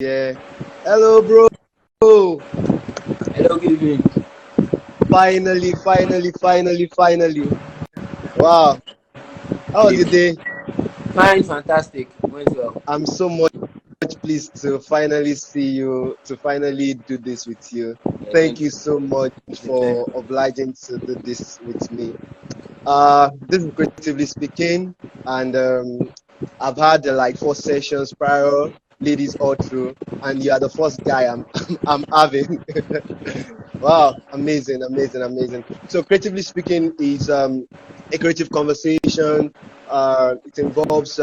Yeah. Hello, bro. Hello, good evening. Finally. Wow. How Good was your evening. day? Fine, fantastic. Went well. I'm so much pleased to finally see you, to finally do this with you. Yeah, Thank thank you you. so much It's a pleasure. for obliging to do this with me. This is creatively speaking, and I've had like 4 sessions prior, ladies all through, and you are the first guy I'm having. Wow, amazing. So creatively speaking is a creative conversation. It involves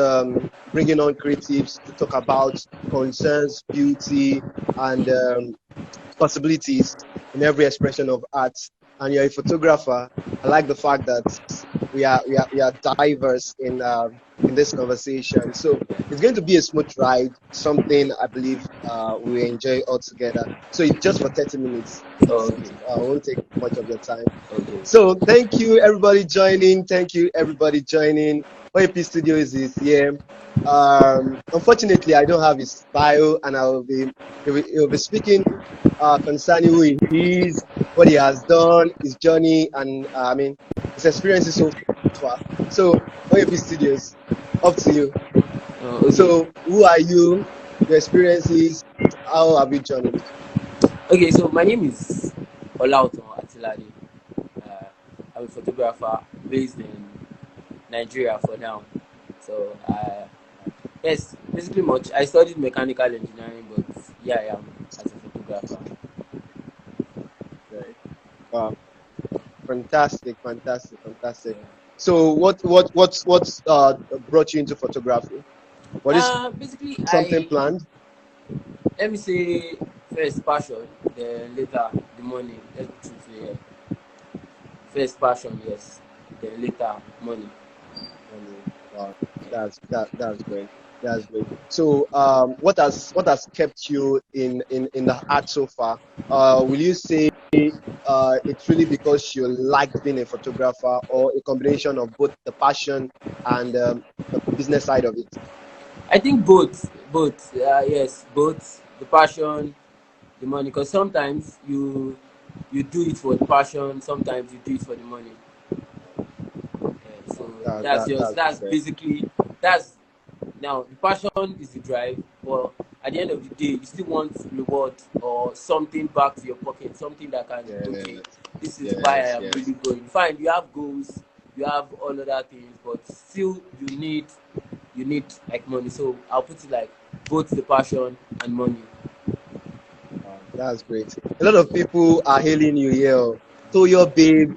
bringing on creatives to talk about concerns, beauty, and possibilities in every expression of art. And you're a photographer. I like the fact that we are diverse in this conversation. So it's going to be a smooth ride, something I believe we enjoy all together. So it's just for 30 minutes. Oh, It okay. won't take much of your time. Okay. So thank you everybody joining. Thank you everybody joining. OAP Studios is here. Unfortunately, I don't have his bio, and he'll be speaking concerning who he is, what he has done, his journey, and his experiences so far. So OAP Studios, up to you. Okay. So who are you? Your experiences? How have you journeyed? Okay, so my name is Olaotan Atilade. Uh, I'm a photographer based in Nigeria for now. So, yes, basically much. I studied mechanical engineering, but yeah, I am as a photographer. Right. Wow, fantastic. So, So what's brought you into photography? What is basically, something planned? let me say first passion, then later the money. Let's put it here. First passion, yes. Then later money. Wow, Yeah. that's great. That's great. So, what has kept you in the art so far? Will you say it's really because you liked being a photographer, or a combination of both the passion and the business side of it? I think both, both. Yes, both. The passion, the money. Because sometimes you do it for the passion. Sometimes you do it for the money. So that's Great. basically that's now the passion is the drive, but at the end of the day, you still want reward or something back to your pocket, something that can okay, Yes, this is why I yes, am yes. really going. Fine, you have goals, you have all other things, but still you need like money. So I'll put it like both the passion and money. That's great. A lot of people are hailing you here. Oh. So your babe,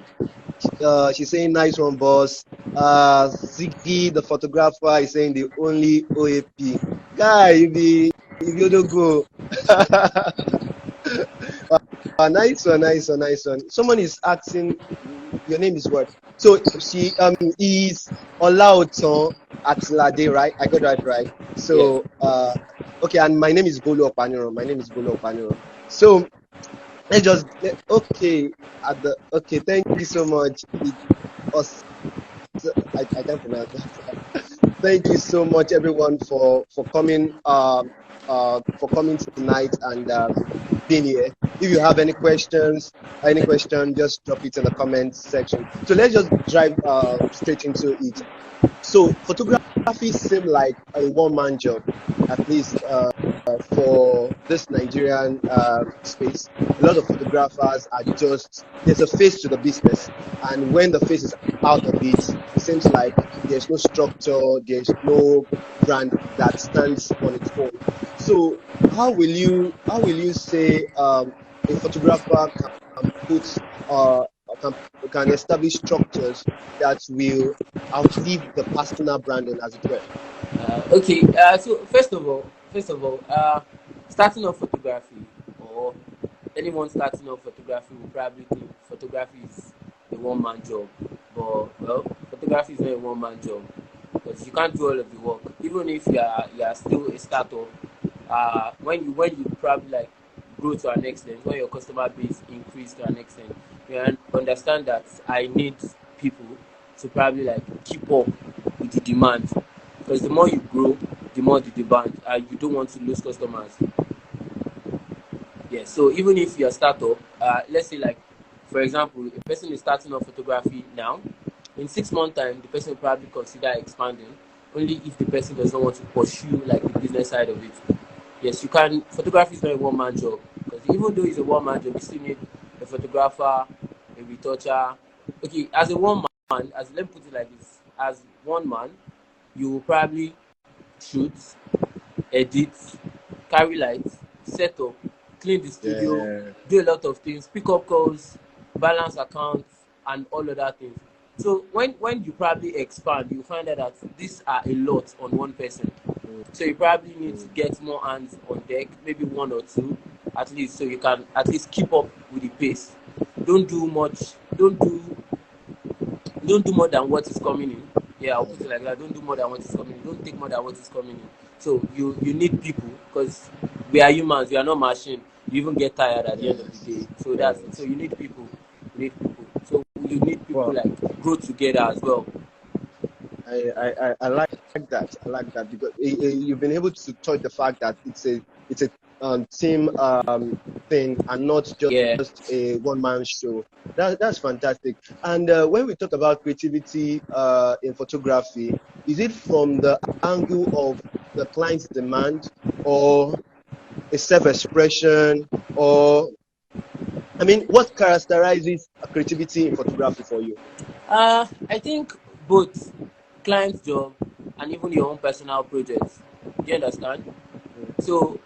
she's saying nice one, boss. Ziggy, the photographer, is saying the only OAP guy. If you don't go, nice one. Someone is asking, your name is what? So she is Olaotan Atilade, right? I got that right. Yes. So okay, and my name is Bolu Opaniran. So okay, thank you so much. Us, I can't pronounce that. Thank you so much, everyone, for coming for coming tonight and being here. If you have any question, just drop it in the comments section. So let's just drive straight into it. So photography seemed like a one-man job, at least for this Nigerian space. A lot of photographers are just, there's a face to the business, and when the face is out of it, it seems like there's no structure, there's no brand that stands on its own. So how will you say a photographer can put uh, can can establish structures that will outlive the personal branding, as it were? Okay. So first of all, starting off photography or anyone starting off photography will probably think photography is a one-man job, but well, photography is not a one-man job because you can't do all of the work. Even if you are still a startup, when you probably like grow to an extent, when your customer base increase to an extent, understand that I need people to probably like keep up with the demand because the more you grow, the more the demand. You don't want to lose customers. Yes. So even if you're a startup, let's say like, for example, a person is starting off photography now. In 6 months' time, the person will probably consider expanding. Only if the person does not want to pursue like the business side of it. Yes, you can. Photography is not a one-man job, because even though it's a one-man job, you still need a photographer, a retoucher. Okay, as a one man, as let me put it like this: as one man, you will probably shoot, edit, carry lights, set up, clean the studio, Yeah. do a lot of things, pick up calls, balance accounts, and all other things. So when you probably expand, you find out that these are a lot on one person. Mm, So you probably need to mm. get more hands on deck, maybe one or two, at least, so you can at least keep up with the pace. Don't do much. Don't do more than what is coming in. Yeah, I'll put it like that. Don't do more than what is coming in. Don't take more than what is coming in. So you need people, because we are humans. We are not machine. You even get tired at the end of the day. Yes. So that's it. So Yes. you need people. You need people. So you need people Well, like grow together as well. I like that. I like that because you've been able to touch the fact that it's a team thing and not Yeah. just a one man show. That's fantastic. And when we talk about creativity in photography, is it from the angle of the client's demand, or a self expression, or I mean, what characterizes creativity in photography for you? I think both client job and even your own personal projects. Do you understand? Mm, So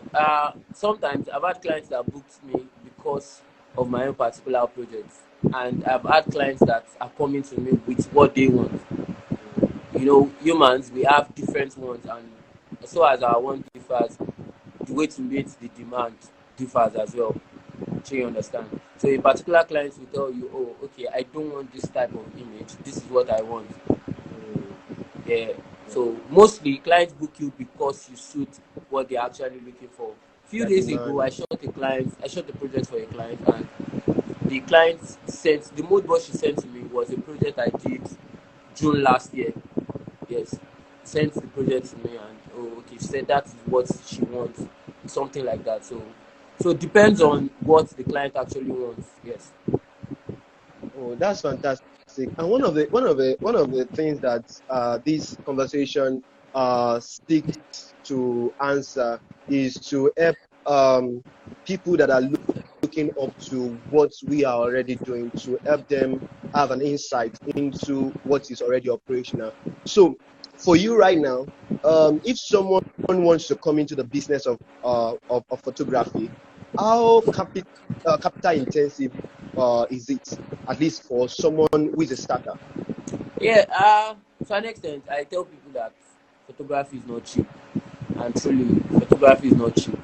sometimes I've had clients that booked me because of my own particular projects, and I've had clients that are coming to me with what they want. mm. Humans, we have different ones, and so as our one differs, the way to meet the demand differs as well. So you understand? So a particular client will tell you, oh, okay, I don't want this type of image. This is what I want. Mm, Yeah. mm. So mostly clients book you because you suit what they're actually looking for. Few Their days ago, demand. I shot the project for a client, and the client sent the mood board she sent to me was a project I did June last year. Yes, sent the project to me, and oh, okay, she said that is what she wants, something like that. So it depends on what the client actually wants. Yes. Oh, that's fantastic. And one of the things that this conversation seeks to answer is to help people that are looking up to what we are already doing, to help them have an insight into what is already operational. So, for you right now, if someone wants to come into the business of photography, how capital intensive is it? At least for someone who is a starter. Yeah. To an extent, I tell people that photography is not cheap, and truly, photography is not cheap.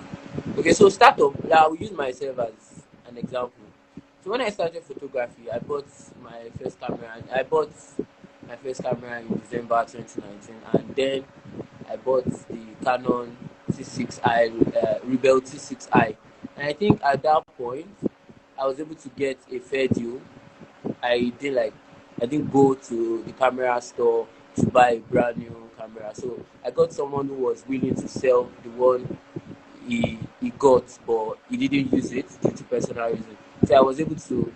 Okay, so startup. Yeah, I will use myself as an example. So when I started photography, I bought my first camera in December 2019, and then I bought the Canon T6i, Rebel T6i, and I think at that point I was able to get a fair deal. I did like I didn't go to the camera store to buy a brand new camera, so I got someone who was willing to sell the one he got, but he didn't use it due to personal reasons. So I was able to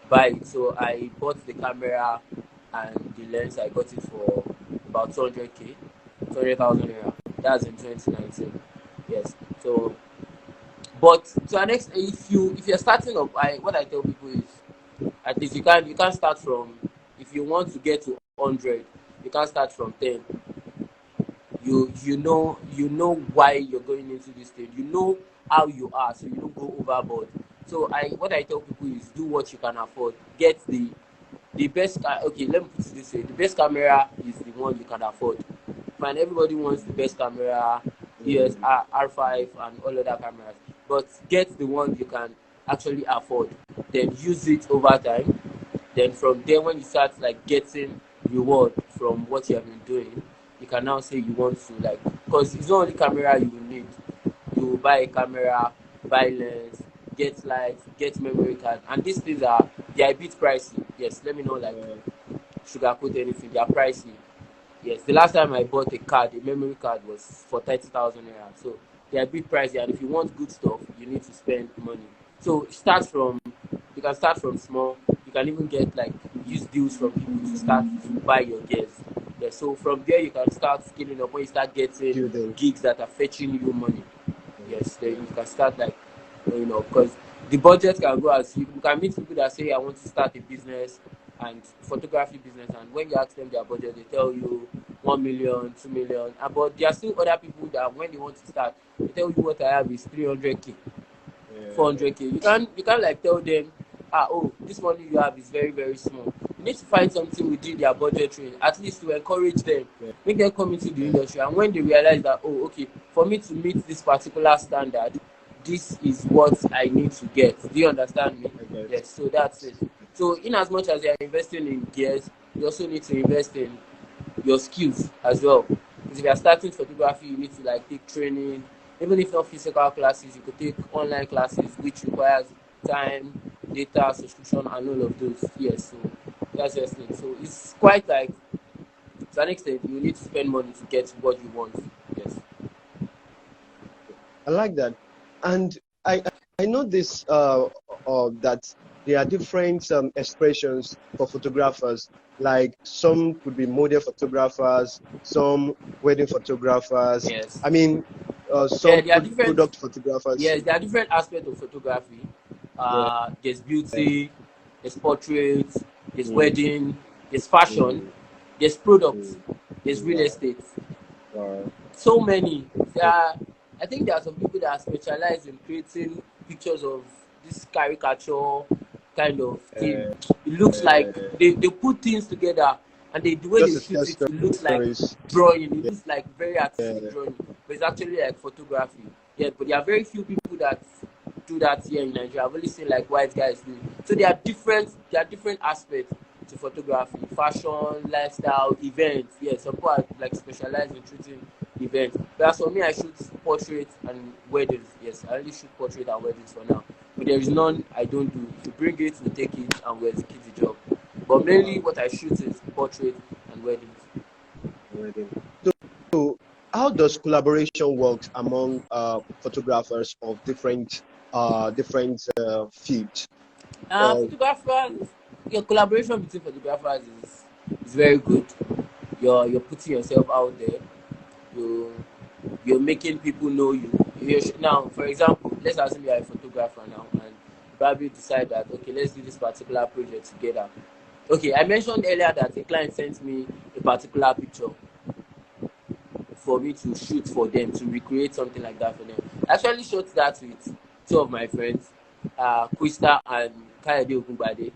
buy it. So I bought the camera and the lens. I got it for about 200k, 200,000 naira. That's in 2019. Yes. So, but to an extent, if you're starting up, what I tell people is at least you can't start from, if you want to get to 100, you can't start from 10. You know why you're going into this thing. You know how you are, so you don't go overboard. So what I tell people is do what you can afford. Get the best. Okay, let me put it this way: the best camera is the one you can afford. Fine, everybody wants the best camera, ES Mm, R5 and all other cameras, but get the one you can actually afford. Then use it over time. Then from there, when you start like getting reward from what you have been doing, you can now say you want to, like, because it's not only camera you will need. You will buy a camera, buy lens, get lights, get memory card, and these things they are a bit pricey. Yes, let me know, like, yeah. sugarcoat anything. They are pricey. Yes, the last time I bought a memory card was for 30,000 naira. So they are big pricey, and if you want good stuff, you need to spend money. So you can start from small. You can even get like use deals from people to start to buy your gears. Yeah, so from there you can start scaling up when you start getting Building. gigs that are fetching you money. Yes, then you can start like because the budget can go as you can meet people that say I want to start a business and photography business, and when you ask them their budget, they tell you 1 million, 2 million. But there are still other people that when they want to start, they tell you what I have is 300k, 400k. You can't like tell them, oh, this money you have is very very small. You need to find something within their budget range, at least to encourage them, make them come into the industry, and when they realize that, oh, okay, for me to meet this particular standard, this is what I need to get. Do you understand me? Yes. So that's it. So in as much as you are investing in gears, you also need to invest in your skills as well. Because if you are starting photography, you need to like take training. Even if not physical classes, you could take online classes, which requires time, data, subscription, and all of those. Yes, so that's just it. So it's quite like, to an extent, you need to spend money to get what you want. Yes. I like that. And I know this that there are different expressions for photographers. Like some could be model photographers, some wedding photographers. Yes. I mean, Yeah, some there are different. product photographers. Yes, there are different aspects of photography. Yeah. There's beauty, there's portraits, there's Mm, wedding, there's fashion, mm, there's products, mm. there's real Wow. estate. Wow. So many. I think there are some people that are specialized in creating pictures of this caricature kind of thing. It looks like they put things together, and the way Just they to shoot tell it, it looks like stories. drawing. It Yeah. looks like very artistic drawing, but it's actually like photography. Yeah, but there are very few people that do that here in Nigeria. I've only seen like white guys do it. So there are different aspects to photography, fashion, lifestyle, events. Yeah, some people are like specialized in treating events. But as for me, I shoot portraits and weddings. Yes, I only shoot portrait and weddings for now. But there is none I don't do. If you bring it, we take it and we execute the job. But mainly Wow. what I shoot is portrait and weddings. Wedding. So, how does collaboration work among photographers of different fields? Uh, Photographers, your collaboration between photographers is very good. You're putting yourself out there. You you're making people know you. Now, for example, let's assume you are a photographer now, and you probably decide that, okay, let's do this particular project together. Okay, I mentioned earlier that a client sent me a particular picture for me to shoot for them, to recreate something like that for them. I actually shot that with two of my friends, Krista and Kayode Ogunbade.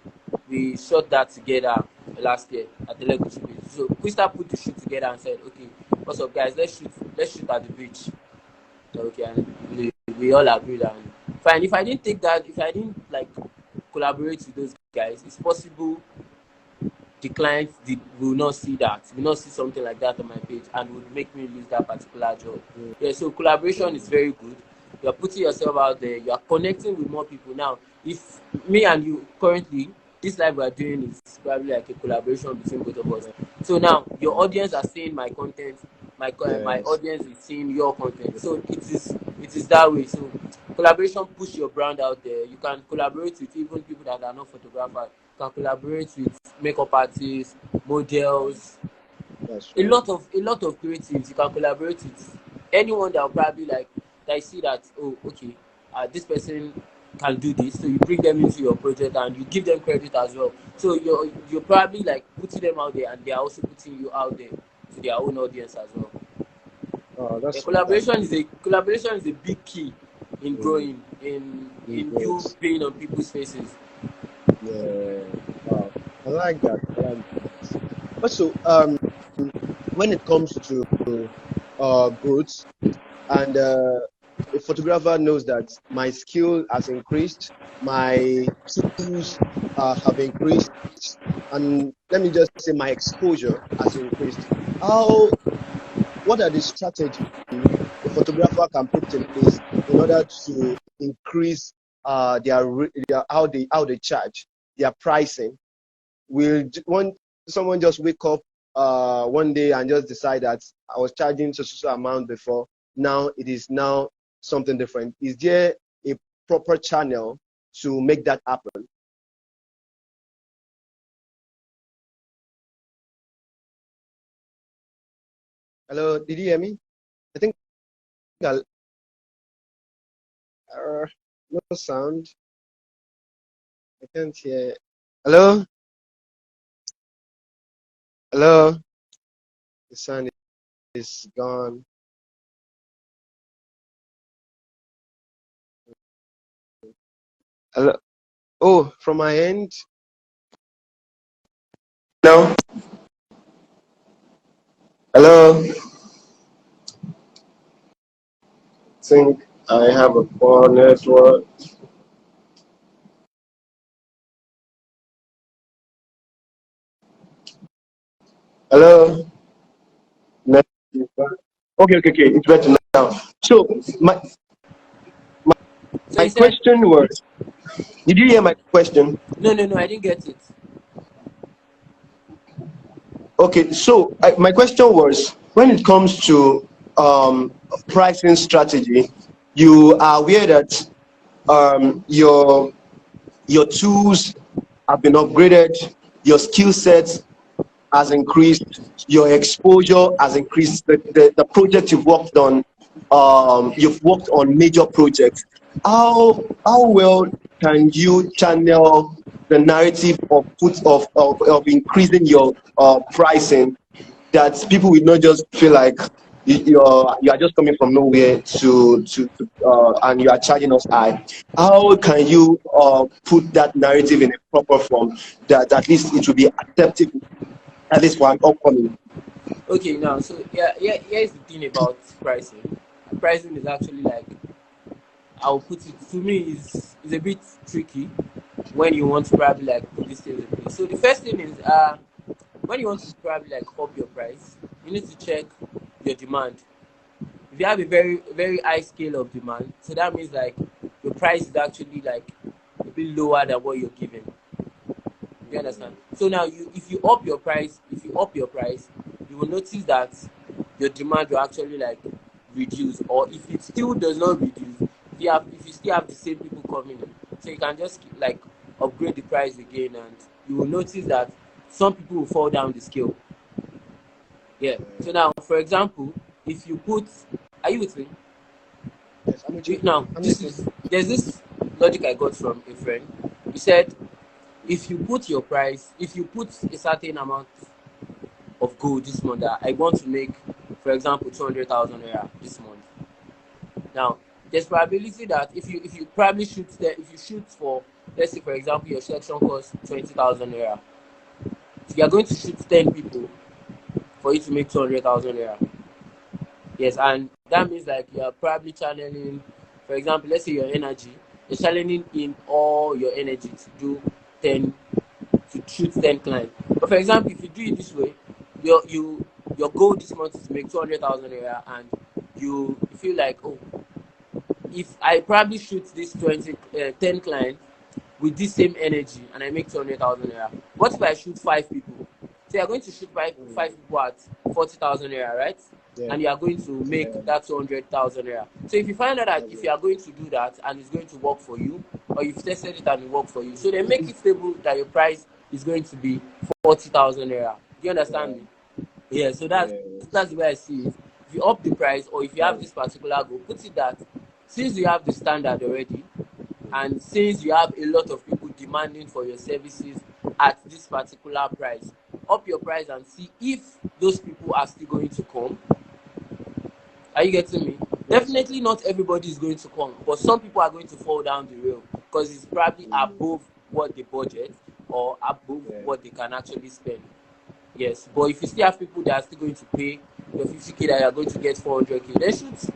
We shot that together last year at the Lagos Beach. So Krista put the shoot together and said, okay, what's up guys, let's shoot at the beach. Okay, and we all agreed, and fine. If I didn't take that, if I didn't like collaborate with those guys, it's possible the client will not see that, will not see something like that on my page, and would make me lose that particular job. Yeah, so collaboration is very good. You are putting yourself out there, you are connecting with more people. Now, if me and you currently, this live we are doing is probably like a collaboration between both of us. So now your audience are seeing my content, my yes. audience is seeing your content. So it is that way. So collaboration push your brand out there. You can collaborate with even people that are not photographers. You can collaborate with makeup artists, models, That's a right. lot of creatives. You can collaborate with anyone that will probably like that you see that, oh, okay, this person can do this, so you bring them into your project and you give them credit as well. So you're probably like putting them out there, and they are also putting you out there to their own audience as well. Yeah, That's collaboration fantastic. is a big key in Mm, growing, in you yes. being on people's faces. Yeah. Wow. I like that. I like that. Also, when it comes to growth, and a photographer knows that my skill has increased, my tools have increased, and let me just say my exposure has increased. How What are the strategies a photographer can put in place in order to increase their how they charge their pricing? Will someone just wake up one day and just decide that I was charging such amount before, now it is now something different? Is there a proper channel to make that happen? Hello, did you hear me? I think I'll, uh, no sound. I can't hear. Hello? Hello? The sound is gone. Hello? Oh, from my end? No. Hello? Think I have a poor network. Hello? Network is back. Okay, okay, okay. It's better now. So my, So my you said question was, did you hear my question? no, I didn't get it. Okay, so my question was, when it comes to pricing strategy, you are aware that your tools have been upgraded, your skill set has increased, your exposure has increased, the project you've worked on, you've worked on major projects. How well can you channel the narrative of increasing your pricing, that people will not just feel like you are just coming from nowhere and you are charging us high? How can you put that narrative in a proper form that at least it will be acceptable, at least for an upcoming? Okay, now so yeah, here's the thing about pricing. Pricing is actually like, I'll put it, to me is a bit tricky when you want to probably like put these things in place. So the first thing is when you want to probably like up your price, you need to check your demand. If you have a very high scale of demand, so that means like your price is actually like a bit lower than what you're giving. You understand? So now you if you up your price, you will notice that your demand will actually like reduce, or if it still does not reduce, if you still have the same people coming in, so you can just like upgrade the price again, and you will notice that some people will fall down the scale. Yeah. So now, for example, if you put, are you with me? Yes, I'm with you. Now, I'm this listening. is there's this logic I got from a friend. He said, if you put your price, if you put a certain amount of gold this month, that I want to make, for example, 200,000 naira this month. Now, there's probability that if you probably shoot there, if you shoot for, let's say for example, your section costs 20,000 naira, if you are going to shoot 10 people for you to make 200,000 naira. Yes, and that means like you are probably channeling, for example, let's say your energy, you're channeling in all your energy to do 10, to shoot 10 clients. But for example, if you do it this way, your goal this month is to make 200,000 naira, and you feel like, oh, if I probably shoot this 10 clients with this same energy and I make 200,000 naira, what if I shoot 5 people? So you're going to shoot five people at 40,000 naira, right? Yeah, And you are going to make that 200,000 naira. So if you find out that that's if right. you are going to do that and it's going to work for you, or you've tested it and it worked for you, so then make it stable that your price is going to be 40,000 naira. Do you understand Yeah, me? Yeah, so that's yes, the way I see it. If you up the price, or if you have that's this particular goal, put it that since you have the standard already, and since you have a lot of people demanding for your services at this particular price, up your price and see if those people are still going to come. Are you getting me? yes. Definitely not everybody is going to come, but some people are going to fall down the rail because it's probably above what they budget, or above Yeah, what they can actually spend. Yes, but if you still have people that are still going to pay your 50K, that you are going to get 400K, then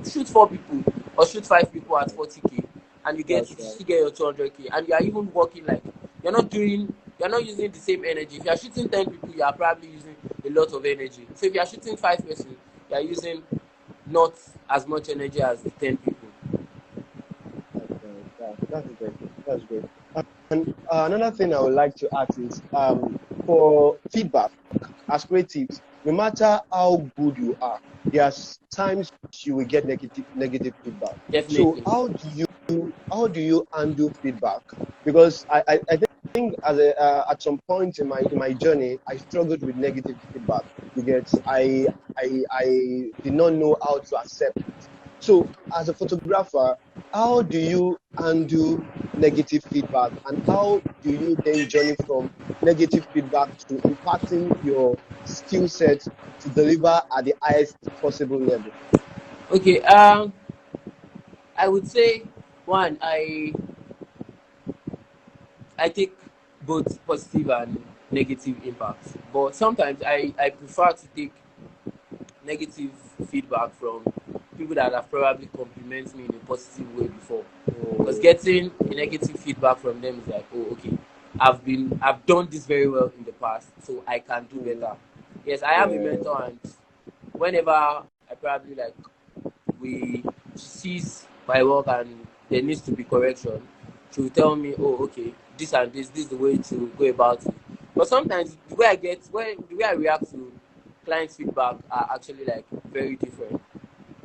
shoot 4 people or shoot 5 people at 40K, and that's you right. still get your 200K, and you are even working like you're not using the same energy. If you are shooting 10 people, you are probably using a lot of energy. So if you are shooting 5 persons, you are using not as much energy as the 10 people. That's right. That's great. That's great. And another thing I would like to ask is, for feedback as creatives, no matter how good you are, there's times you will get negative feedback. So Definitely. how do you handle feedback? Because I think at some point in my journey, I struggled with negative feedback. Because I did not know how to accept it. So as a photographer, how do you handle negative feedback, and how do you then journey from negative feedback to impacting your skill set to deliver at the highest possible level? Okay. I would say one. I take both positive and negative impacts, but sometimes I prefer to take negative feedback from people that have probably complimented me in a positive way before. Because Oh, getting a negative feedback from them is like, oh, okay, I've done this very well in the past, so I can do mm, better. Yes, I have a yeah, mentor, and whenever I probably like we sees my work and there needs to be correction, she will tell me, oh, okay, this and this is the way to go about it. But sometimes the way I react to client feedback are actually like very different.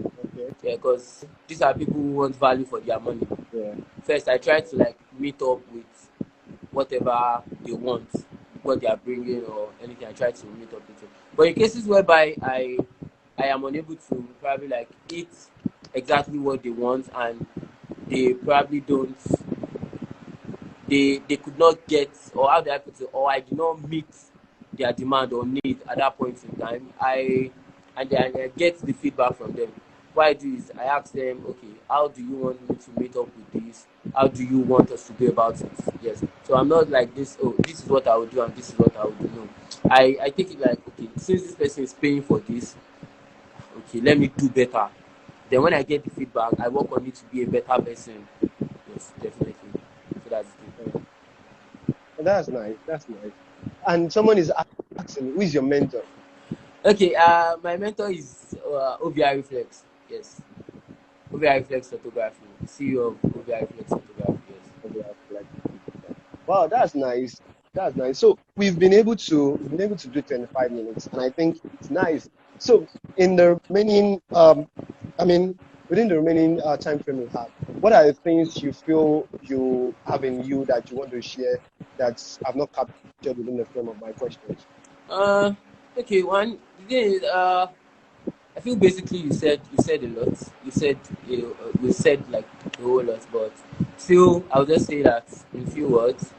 okay, Yeah, because these are people who want value for their money. yeah, First, I try to like meet up with whatever they want, what they are bringing or anything. I try to meet up with it. But in cases whereby I am unable to probably like eat exactly what they want, and they probably don't they could not get, or how do I put it, or I did not meet their demand or need at that point in time, I get the feedback from them. What I do is I ask them, okay, how do you want me to meet up with this? How do you want us to go about it? Yes. So I'm not like this, oh, this is what I would do and this is what I would do. No. I take it like, okay, since this person is paying for this, okay, let me do better. Then when I get the feedback, I work on it to be a better person. Yes, definitely. So that's the yeah. thing. That's nice. That's nice. And someone is asking, who is your mentor? Okay, my mentor is OVI Reflex. Yes, OVI Reflex Photography, CEO of OVI Reflex Photography. Yes. Okay, I feel like that. Wow, that's nice. That's nice. So we've been able to do 25 minutes, and I think it's nice. So in the remaining I mean within the remaining time frame we have, what are the things you feel you have in you that you want to share that I've not captured within the frame of my questions? Uh, okay. One the thing is, I feel basically you said a lot. We said like a whole lot, but still, I'll just say that in few words.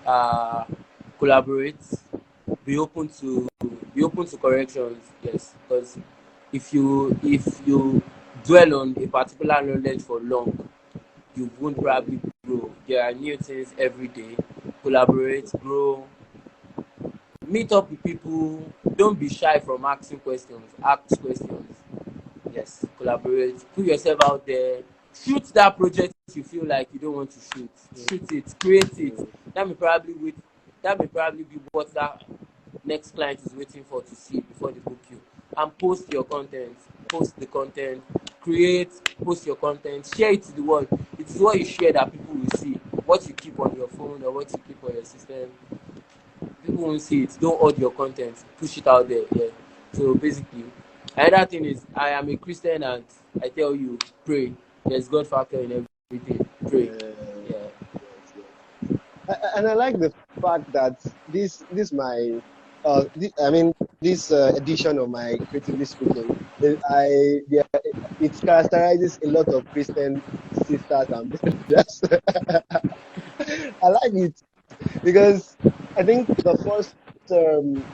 Uh, Collaborate. Be open to be open to corrections. Yes, because if you dwell on a particular knowledge for long, you won't probably grow. There are new things every day. Collaborate, grow, meet up with people. Don't be shy from asking questions. Ask questions. Yes, collaborate. Put yourself out there. Shoot that project you feel like you don't want to shoot. Shoot it. Create it. Mm, That may probably wait. That may probably be what that next client is waiting for to see before they book you. And post your content. Post the content. Create. Post your content. Share it to the world. It is what you share that people will see. What you keep on your phone or what you keep on your system, people won't see it. Don't hold your content. Push it out there. Yeah. So basically, another thing is I am a Christian, and I tell you, pray. There's God factor in everything. Pray. yeah, Yeah. yes, yes. And I like the fact that this my I mean this edition of my creatively speaking, yeah, it characterizes a lot of Christian sisters and brothers. I like it because I think the first um,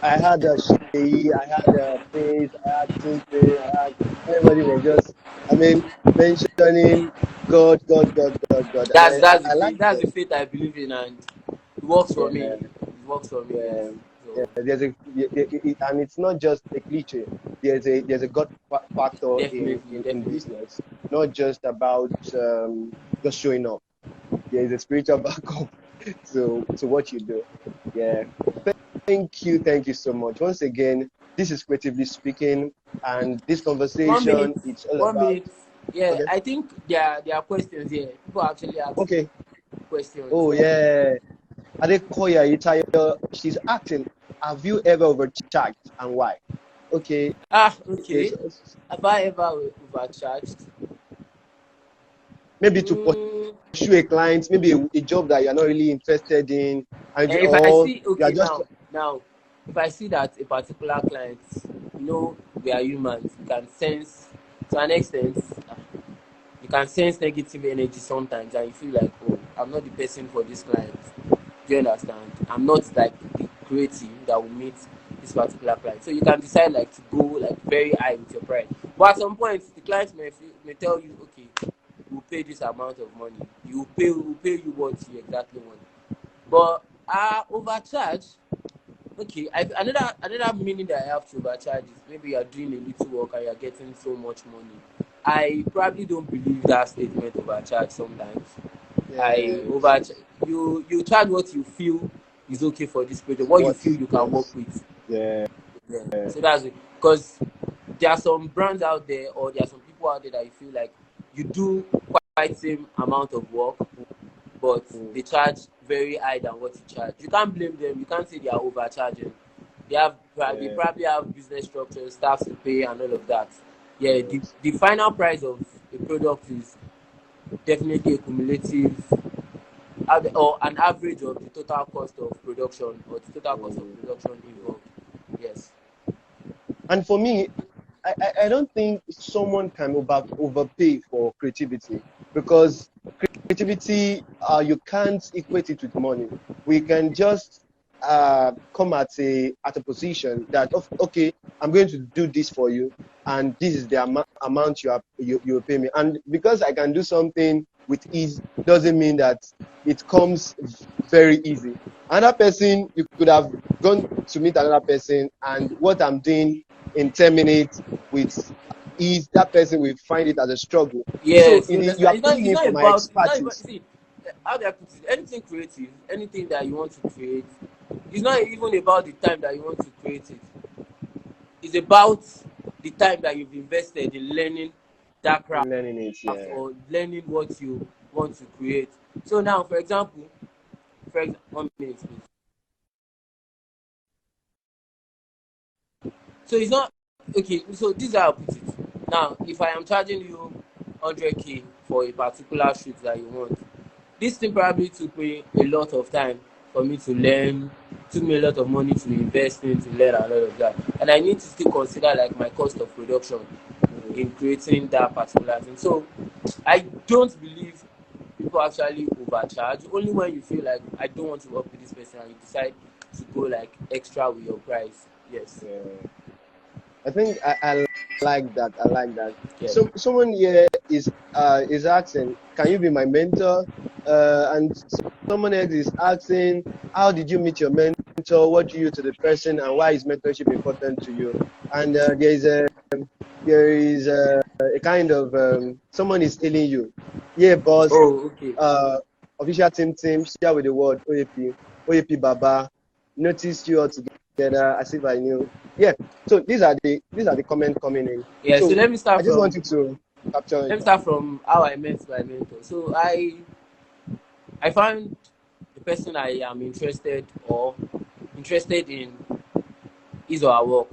I had a Shay, I had a Faith, I had Tunde, I had everybody was just mentioning God, God, God, God, God, and That's that's the I like faith. That's that. the faith I believe in, and it works for me. Yeah, It works for me. Yes. yeah, yeah. So And it's not just a cliche. There's a God factor definitely, in definitely. business, not just about just showing up. There is a spiritual backup to what you do. Yeah. Thank you so much. Once again, this is creatively speaking, and this 1 minute. conversation it's all 1 minute. about. Yeah, Okay. I think there are questions here. People are actually asking Okay. questions. Oh yeah. Adekoya Itayo, she's asking, have you ever overcharged and why? Okay. Okay. Okay. Have I ever overcharged? Maybe to Mm, pursue a client, maybe a job that you're not really interested in, and and if I or see, you are okay, just now, if I see that a particular client, we are humans, we can sense to an extent. You can sense negative energy sometimes, and you feel like, oh, I'm not the person for this client. Do you understand? I'm not like the creative that will meet this particular client. So you can decide like to go like very high with your price. But at some point, the client may tell you, okay, we'll pay this amount of money. We'll pay you what you exactly want. But overcharge. Okay, another meaning that I have to overcharge is maybe you're doing a little work and you're getting so much money. I probably don't believe that statement overcharge sometimes. I yes, overcharge. You charge what you feel is okay for this project, what you what? feel you can work Yes, with. yeah, Yeah. So that's it. Because there are some brands out there, or there are some people out there that you feel like you do quite same amount of work, but mm, they charge very high than what you charge. You can't blame them. You can't say they are overcharging. They yeah, probably have business structure, staff to pay, and all of that. Yeah, yes, the final price of a product is definitely a cumulative or an average of the total cost of production or the total cost of mm, production mm. involved. Yes. And for me, I don't think someone can overpay for creativity, because creativity, you can't equate it with money. We can just come at a position that, okay, I'm going to do this for you, and this is the amount you will pay me. And because I can do something with ease doesn't mean that it comes very easy. Another person, you could have gone to meet another person, and what I'm doing in 10 minutes with ease, that person will find it as a struggle. So Yes, you you understand. are paying It's me not for my about. It's not about. expertise. See, how do I put it? Anything creative, anything that you want to create, it's not even about the time that you want to create it. It's about the time that you've invested in learning that craft In learning it, yeah. or learning what you want to create. So now, for example, 1 minute, please. So it's not okay. So this is how I put it. Now, if I am charging you 100K for a particular shoot that you want, this thing probably took me a lot of time for me to learn, took me a lot of money to invest in to learn and all of that. And I need to still consider like my cost of production Mm. in creating that particular thing. So I don't believe people actually overcharge. Only when you feel like I don't want to work with this person and you decide to go like extra with your price. Yes. Yeah. I think I like that. I like that. Yeah. So someone here is asking, can you be my mentor? And someone else is asking, how did you meet your mentor? What drew you to the person, and why is mentorship important to you? And there is a kind of someone is telling you, yeah, boss. Oh, okay. Official team, share with the world. OAP Baba, noticed you all together as if I knew. Yeah. So these are the comments coming in. Yeah. So So I just want you to capture let it. me start from how I met my mentor. So I found the person I am interested in his or her work.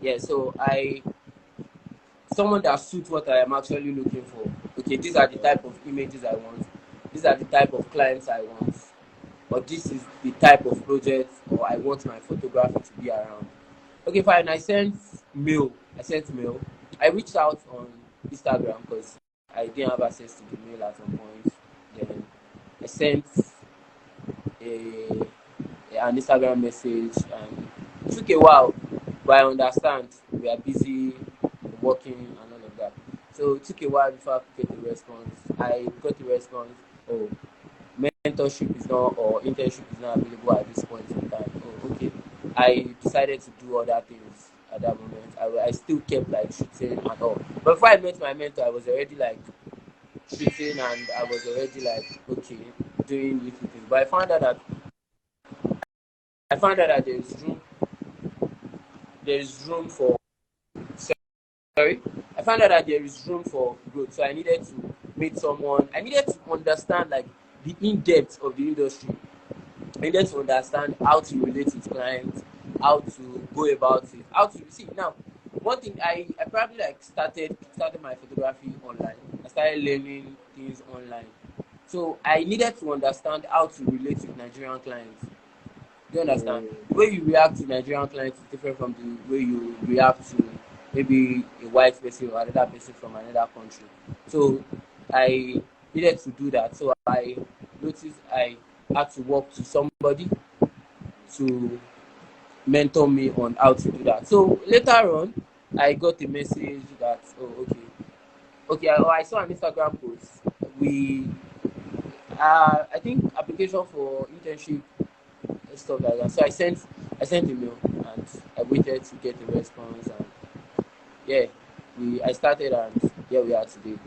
Yeah. So I someone that suits what I am actually looking for. Okay, these are the type of images I want. These are the type of clients I want. Or this is the type of project or I want my photography to be around. Okay, fine. I sent mail. I reached out on Instagram because I didn't have access to the mail at some point. Then I sent a, an Instagram message and it took a while, but I understand we are busy working and all of that. So it took a while before I could get a response. I got a response. Oh, mentorship is not or internship is not available at this point in time. Oh, okay. I decided to do other things at that moment. I still kept like shooting and all. But before I met my mentor, I was already like shooting and I was already like okay doing little things. But I found out that there is room for sorry. I found out that there is room for growth. So I needed to meet someone. I needed to understand like the in depth of the industry. I needed to understand how to relate with clients, how to go about it, how to see. Now, one thing I probably like started my photography online. I started learning things online. So I needed to understand how to relate with Nigerian clients. Do you understand? Mm, The way you react to Nigerian clients is different from the way you react to maybe a white person or another person from another country. So I needed to do that. So I noticed I had to work to somebody to mentor me on how to do that. So later on, I got a message that, oh, okay, I saw an Instagram post. We, I think application for internship and stuff like that. So I sent a mail and I waited to get a response, and yeah, I started, and here we are today.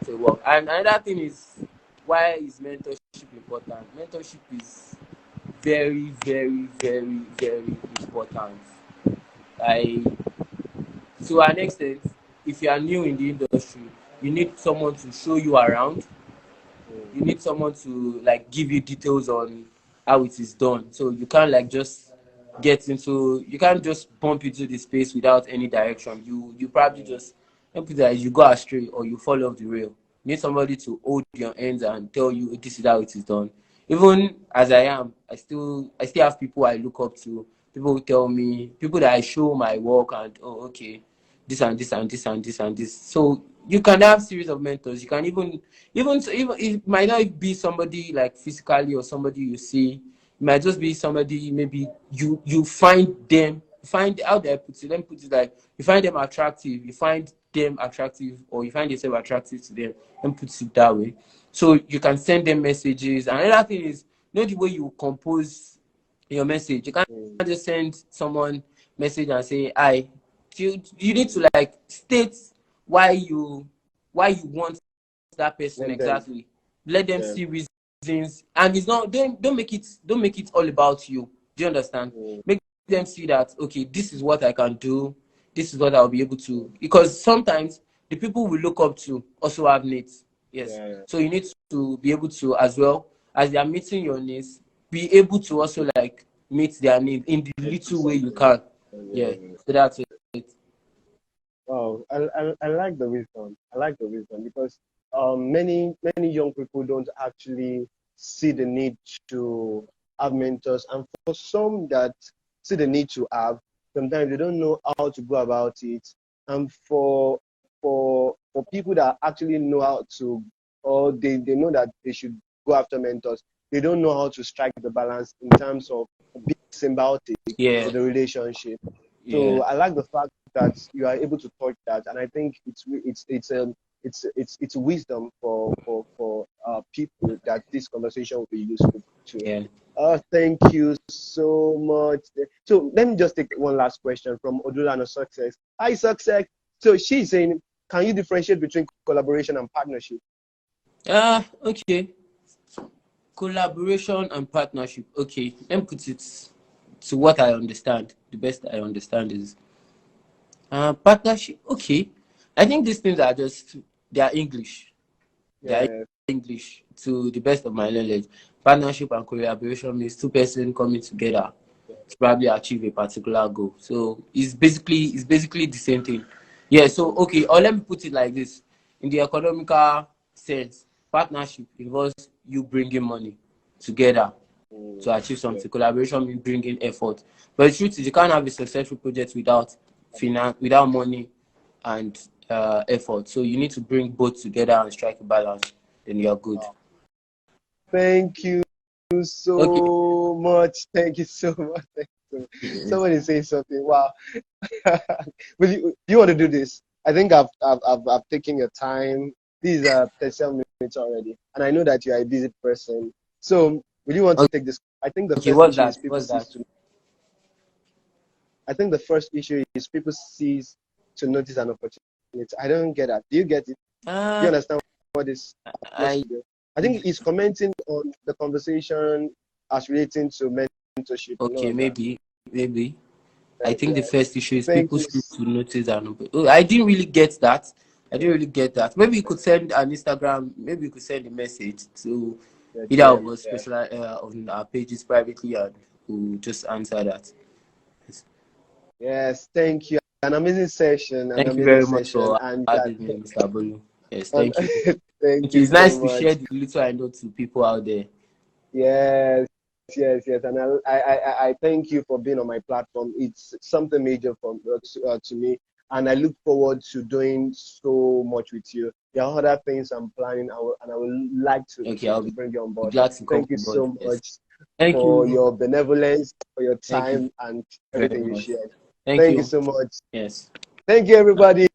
So well, and another thing is, why is mentorship important? Mentorship is very, very, very, very important. I To an extent, if you are new in the industry, you need someone to show you around. mm, You need someone to like give you details on how it is done. So you can't like just you can't just bump into the space without any direction. You probably mm, just help you that you go astray or you fall off the rail. You need somebody to hold your hands and tell you this is how it is done. Even as I am, I still have people I look up to, people who tell me, people that I show my work, and oh, okay, this and this and this and this and this. So you can have series of mentors. You can even it might not be somebody like physically or somebody you see. It might just be somebody, maybe you find out there, put it, let me put it like, you find them attractive, or you find yourself attractive to them, and put it that way. So you can send them messages. And another thing is, the way you compose your message. You can't mm. just send someone message and say hi. You need to like state why you want that person Let them, exactly. Let them them. see reasons, and it's not, don't make it all about you. Do you understand? Mm, Make them see that, okay, this is what I can do, this is what I'll be able to, because sometimes the people we look up to also have needs. Yes. yeah, So you need to be able to, as well as they are meeting your needs, be able to also like meet their need in the yeah, do little way you something. can. Yeah, Yeah. yeah. So that's it. Oh, I like the wisdom. I like the wisdom because many young people don't actually see the need to have mentors, and for some that see the need to have, sometimes they don't know how to go about it. And for people that actually know how to, or they know that they should go after mentors, they don't know how to strike the balance in terms of being symbiotic Yeah. with the relationship. Yeah. So I like the fact that you are able to touch that, and I think it's wisdom for people that this conversation will be useful to. Yeah. Thank you so much. So let me just take one last question from Odulano Success. Hi, Success. So she's saying, can you differentiate between collaboration and partnership? Okay. Collaboration and partnership. Okay. Let me put it to what I understand. The best I understand is partnership. Okay. I think these things are just, they are English. They are Yeah. English to the best of my knowledge. Partnership and collaboration means two persons coming together to probably achieve a particular goal. So it's basically the same thing. Yeah. So okay, or let me put it like this: in the economical sense, partnership involves you bringing money together Mm, to achieve yeah. something. Collaboration means bringing effort. But the truth is, you can't have a successful project without finance, without money and effort. So you need to bring both together and strike a balance. Then you're good. Thank you Okay. so much. Thank you so much. Thank you so much. Somebody say something. Wow. You want to do this? I think I've taken your time. These are 37 minutes already, and I know that you are a busy person. So, will you want to take this? I think the Okay. first What's issue is that? people What's cease that? to. I think the first issue is people cease to notice an opportunity. I don't get that. Do you get it? Do you Uh, understand what this appears I to do? I think he's commenting on the conversation as relating to mentorship and all okay. of that. Maybe. I think the Yeah. first issue is Thank people you. should to notice and oh, I didn't really get that. I didn't really get that. Maybe you could send an Instagram. Maybe you could send a message to Yeah, either of DM. us, Yeah. special on our pages privately, and we'll just answer that. Yes, thank you. An amazing session, an Thank you amazing very much session, for and having me, Mr. Bolu. Yes, and thank you. thank Thank you. you It's so nice to share much. the little I know to people out there. Yes, yes, and I thank you for being on my platform. It's something major to me, and I look forward to doing so much with you. There are other things I'm planning, and I would like Okay, to bring you on be board. glad to come Thank you on board. so Yes. much Thank for you. your benevolence, for your Thank you time, and very everything you much. shared. Thank Thank you you. so much. Yes. Thank you, everybody.